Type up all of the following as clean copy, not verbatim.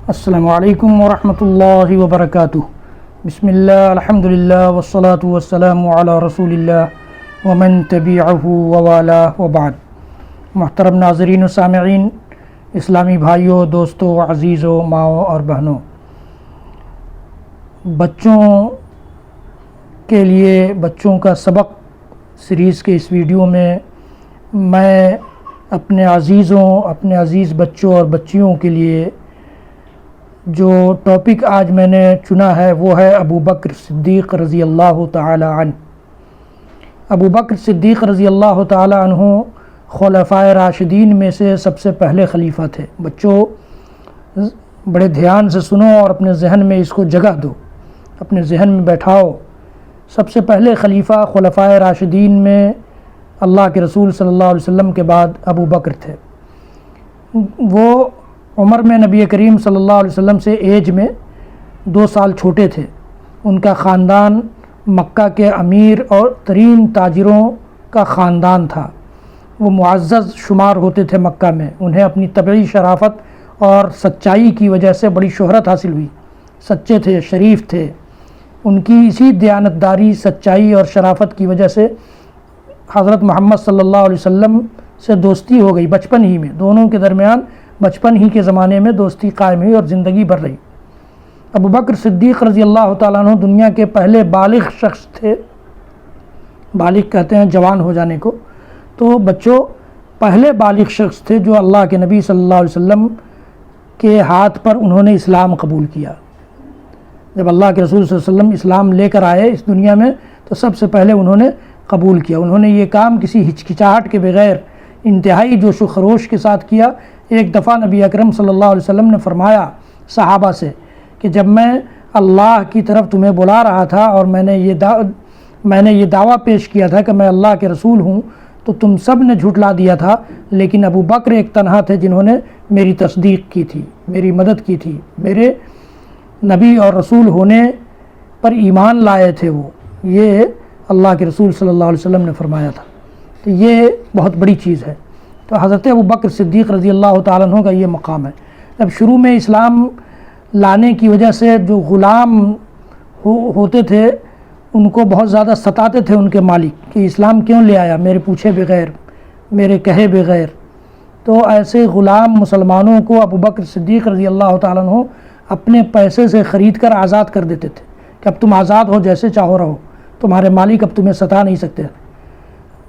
السلام علیکم ورحمۃ اللہ وبرکاتہ۔ بسم اللہ الحمدللہ والصلاة والسلام علی رسول اللہ ومن تبعہ ووالاہ وبعد۔ محترم ناظرین و سامعین، اسلامی بھائیوں، دوستوں، عزیزوں، ماؤں اور بہنوں، بچوں کے لیے بچوں کا سبق سیریز کے اس ویڈیو میں اپنے عزیز بچوں اور بچیوں کے لیے جو ٹاپک آج میں نے چنا ہے وہ ہے ابو بکر صدیق رضی اللہ تعالی عنہ۔ ابو بکر صدیق رضی اللہ تعالی عنہ خلفائے راشدین میں سے سب سے پہلے خلیفہ تھے۔ بچوں بڑے دھیان سے سنو اور اپنے ذہن میں اس کو جگہ دو، اپنے ذہن میں بیٹھاؤ۔ سب سے پہلے خلیفہ خلفائے راشدین میں اللہ کے رسول صلی اللہ علیہ وسلم کے بعد ابو بکر تھے۔ وہ عمر میں نبی کریم صلی اللہ علیہ وسلم سے ایج میں 2 سال چھوٹے تھے۔ ان کا خاندان مکہ کے امیر اور ترین تاجروں کا خاندان تھا۔ وہ معزز شمار ہوتے تھے مکہ میں۔ انہیں اپنی طبعی شرافت اور سچائی کی وجہ سے بڑی شہرت حاصل ہوئی۔ سچے تھے، شریف تھے۔ ان کی اسی دیانتداری، سچائی اور شرافت کی وجہ سے حضرت محمد صلی اللہ علیہ وسلم سے دوستی ہو گئی بچپن ہی میں۔ دونوں کے درمیان بچپن ہی کے زمانے میں دوستی قائم ہوئی اور زندگی بھر رہی۔ ابو بکر صدیق رضی اللہ تعالیٰ عنہ دنیا کے پہلے بالغ شخص تھے۔ بالغ کہتے ہیں جوان ہو جانے کو۔ تو بچوں پہلے بالغ شخص تھے جو اللہ کے نبی صلی اللہ علیہ وسلم کے ہاتھ پر انہوں نے اسلام قبول کیا۔ جب اللہ کے رسول صلی اللہ علیہ وسلم اسلام لے کر آئے اس دنیا میں تو سب سے پہلے انہوں نے قبول کیا۔ انہوں نے یہ کام کسی ہچکچاہٹ کے بغیر انتہائی جوش و خروش کے ساتھ کیا۔ ایک دفعہ نبی اکرم صلی اللہ علیہ وسلم نے فرمایا صحابہ سے کہ جب میں اللہ کی طرف تمہیں بلا رہا تھا اور میں نے یہ دعویٰ پیش کیا تھا کہ میں اللہ کے رسول ہوں تو تم سب نے جھٹلا دیا تھا، لیکن ابو بکر ایک تنہا تھے جنہوں نے میری تصدیق کی تھی، میری مدد کی تھی، میرے نبی اور رسول ہونے پر ایمان لائے تھے۔ وہ یہ اللہ کے رسول صلی اللہ علیہ وسلم نے فرمایا تھا۔ تو یہ بہت بڑی چیز ہے۔ تو حضرت ابو بکر صدیق رضی اللہ تعالیٰ عنہ کا یہ مقام ہے۔ جب شروع میں اسلام لانے کی وجہ سے جو غلام ہوتے تھے ان کو بہت زیادہ ستاتے تھے ان کے مالک کہ اسلام کیوں لے آیا میرے پوچھے بغیر، میرے کہے بغیر۔ تو ایسے غلام مسلمانوں کو ابو بکر صدیق رضی اللہ تعالیٰ عنہ اپنے پیسے سے خرید کر آزاد کر دیتے تھے کہ اب تم آزاد ہو، جیسے چاہو رہو، تمہارے مالک اب تمہیں ستا نہیں سکتے۔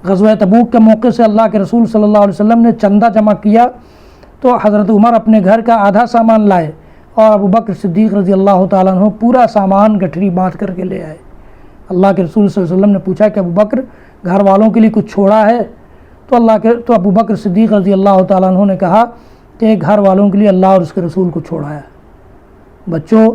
غزوہ تبوک کے موقع سے اللہ کے رسول صلی اللہ علیہ وسلم نے چندہ جمع کیا تو حضرت عمر اپنے گھر کا آدھا سامان لائے اور ابو بکر صدیق رضی اللہ تعالیٰ عنہ پورا سامان گٹھری باندھ کر کے لے آئے۔ اللہ کے رسول صلی اللہ علیہ وسلم نے پوچھا کہ ابو بکر گھر والوں کے لیے کچھ چھوڑا ہے؟ تو ابو بکر صدیق رضی اللہ تعالیٰ عنہ نے کہا کہ گھر والوں کے لیے اللہ اور اس کے رسول کو چھوڑا ہے۔ بچوں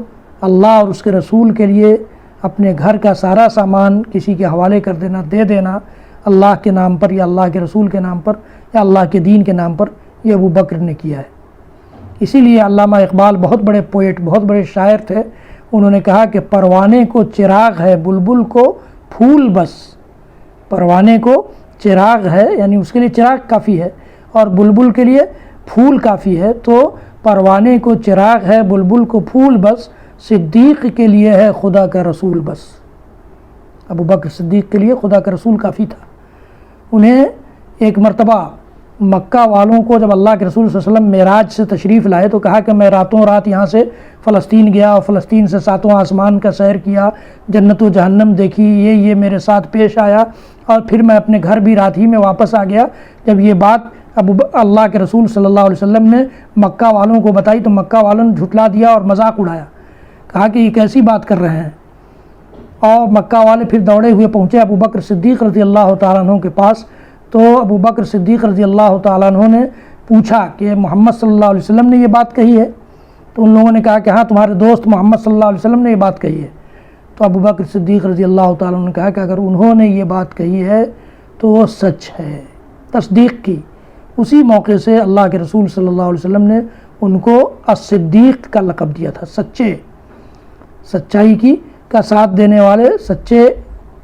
اللہ اور اس کے رسول کے لیے اپنے گھر کا سارا سامان کسی کے حوالے کر دینا، دے دینا، اللہ کے نام پر یا اللہ کے رسول کے نام پر یا اللہ کے دین کے نام پر، یہ ابو بکر نے کیا ہے۔ اسی لیے علامہ اقبال بہت بڑے پوئٹ، بہت بڑے شاعر تھے۔ انہوں نے کہا کہ پروانے کو چراغ ہے بلبل کو پھول بس۔ پروانے کو چراغ ہے، یعنی اس کے لیے چراغ کافی ہے، اور بلبل کے لیے پھول کافی ہے۔ تو پروانے کو چراغ ہے بلبل کو پھول بس، صدیق کے لیے ہے خدا کا رسول بس۔ ابو بکر صدیق کے لیے خدا کا رسول کافی تھا۔ انہیں ایک مرتبہ مکہ والوں کو جب اللہ کے رسول صلی اللہ علیہ وسلم معراج سے تشریف لائے تو کہا کہ میں راتوں رات یہاں سے فلسطین گیا اور فلسطین سے 7واں آسمان کا سیر کیا، جنت و جہنم دیکھی، یہ میرے ساتھ پیش آیا، اور پھر میں اپنے گھر بھی رات ہی میں واپس آ گیا۔ جب یہ بات اللہ کے رسول صلی اللہ علیہ وسلم نے مکہ والوں کو بتائی تو مکہ والوں نے جھٹلا دیا اور مذاق اڑایا، کہا کہ یہ کیسی بات کر رہے ہیں۔ اور مکہ والے پھر دوڑے ہوئے پہنچے ابو بکر صدیق رضی اللہ تعالیٰ عنہ کے پاس۔ تو ابو بکر صدیق رضی اللہ تعالیٰ عنہ نے پوچھا کہ محمد صلی اللہ علیہ وسلم نے یہ بات کہی ہے؟ تو ان لوگوں نے کہا کہ ہاں تمہارے دوست محمد صلی اللہ علیہ وسلم نے یہ بات کہی ہے۔ تو ابو بکر صدیق رضی اللہ تعالیٰ عنہ نے کہا کہ اگر انہوں نے یہ بات کہی ہے تو وہ سچ ہے، تصدیق کی۔ اسی موقع سے اللہ کے رسول صلی اللہ علیہ وسلم نے ان کو الصدیق کا لقب دیا تھا، سچائی کا ساتھ دینے والے، سچے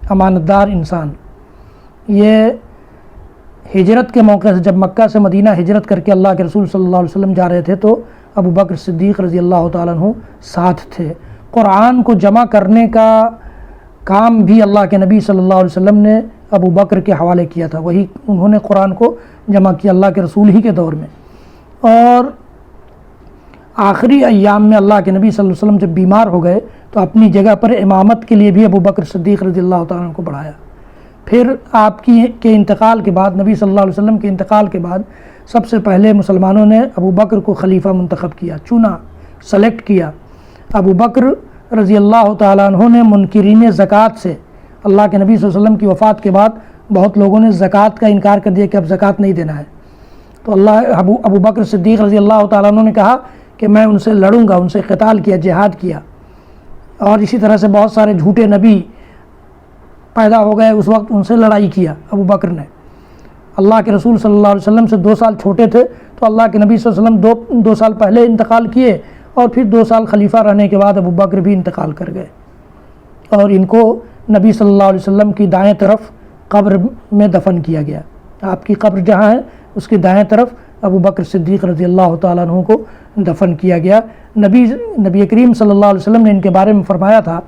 امانتدار انسان۔ یہ ہجرت کے موقع سے جب مکہ سے مدینہ ہجرت کر کے اللہ کے رسول صلی اللہ علیہ وسلم جا رہے تھے تو ابو بکر صدیق رضی اللہ تعالیٰ عنہ ساتھ تھے۔ قرآن کو جمع کرنے کا کام بھی اللہ کے نبی صلی اللہ علیہ وسلم نے ابو بکر کے حوالے کیا تھا، وہی انہوں نے قرآن کو جمع کیا اللہ کے رسول ہی کے دور میں۔ اور آخری ایام میں اللہ کے نبی صلی اللہ علیہ وسلم جب بیمار ہو گئے تو اپنی جگہ پر امامت کے لیے بھی ابو بکر صدیق رضی اللہ تعالیٰ عنہ کو بڑھایا۔ پھر آپ کے انتقال کے بعد، نبی صلی اللہ علیہ وسلم کے انتقال کے بعد، سب سے پہلے مسلمانوں نے ابو بکر کو خلیفہ منتخب کیا، چنا، سلیکٹ کیا۔ ابو بکر رضی اللہ تعالیٰ عنہ نے منکرین زکوٰۃ سے، اللہ کے نبی صلی اللہ علیہ وسلم کی وفات کے بعد بہت لوگوں نے زکوٰۃ کا انکار کر دیا کہ اب زکوٰۃ نہیں دینا ہے، تو ابو بکر صدیق رضی اللہ تعالیٰ عنہ نے کہا کہ میں ان سے لڑوں گا، ان سے قتال کیا، جہاد کیا۔ اور اسی طرح سے بہت سارے جھوٹے نبی پیدا ہو گئے، اس وقت ان سے لڑائی کیا ابو بکر نے۔ اللہ کے رسول صلی اللہ علیہ وسلم سے 2 سال چھوٹے تھے، تو اللہ کے نبی صلی اللہ علیہ وسلم 2 سال پہلے انتقال کیے، اور پھر 2 سال خلیفہ رہنے کے بعد ابو بکر بھی انتقال کر گئے، اور ان کو نبی صلی اللہ علیہ وسلم کی دائیں طرف قبر میں دفن کیا گیا۔ آپ کی قبر جہاں ہے اس کی دائیں طرف ابو بکر صدیق رضی اللہ تعالیٰ عنہ کو دفن کیا گیا۔ نبی کریم صلی اللہ علیہ وسلم نے ان کے بارے میں فرمایا تھا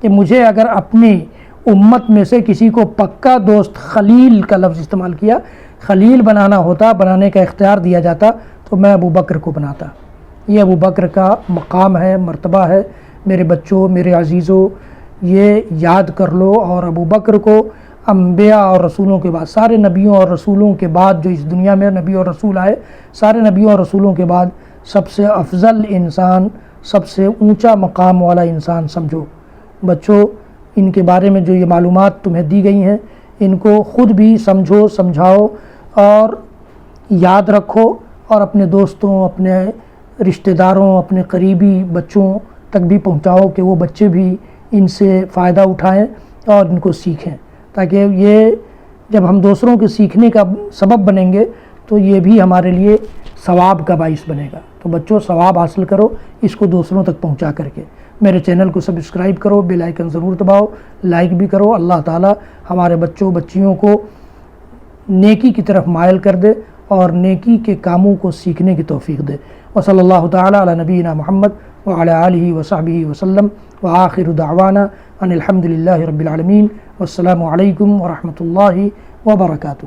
کہ مجھے اگر اپنی امت میں سے کسی کو پکا دوست، خلیل کا لفظ استعمال کیا، خلیل بنانا ہوتا، بنانے کا اختیار دیا جاتا، تو میں ابو بکر کو بناتا۔ یہ ابو بکر کا مقام ہے، مرتبہ ہے۔ میرے بچوں، میرے عزیزوں، یہ یاد کر لو، اور ابو بکر کو انبیاء اور رسولوں کے بعد، سارے نبیوں اور رسولوں کے بعد جو اس دنیا میں نبی اور رسول آئے، سارے نبیوں اور رسولوں کے بعد سب سے افضل انسان، سب سے اونچا مقام والا انسان سمجھو۔ بچوں، ان کے بارے میں جو یہ معلومات تمہیں دی گئی ہیں، ان کو خود بھی سمجھو، سمجھاؤ اور یاد رکھو، اور اپنے دوستوں، اپنے رشتہ داروں، اپنے قریبی بچوں تک بھی پہنچاؤ کہ وہ بچے بھی ان سے فائدہ اٹھائیں اور ان کو سیکھیں، تاکہ یہ جب ہم دوسروں کے سیکھنے کا سبب بنیں گے تو یہ بھی ہمارے لیے ثواب کا باعث بنے گا۔ تو بچوں، ثواب حاصل کرو اس کو دوسروں تک پہنچا کر کے۔ میرے چینل کو سبسکرائب کرو، بیل آئیکن ضرور دباؤ، لائک بھی کرو۔ اللہ تعالی ہمارے بچوں بچیوں کو نیکی کی طرف مائل کر دے اور نیکی کے کاموں کو سیکھنے کی توفیق دے۔ وصلی اللہ تعالی علی نبینا محمد وعلی آلہ وصحبہ وسلم، وآخر دعوانا ان الحمد للہ رب العالمین، والسلام علیکم ورحمۃ اللہ وبرکاتہ۔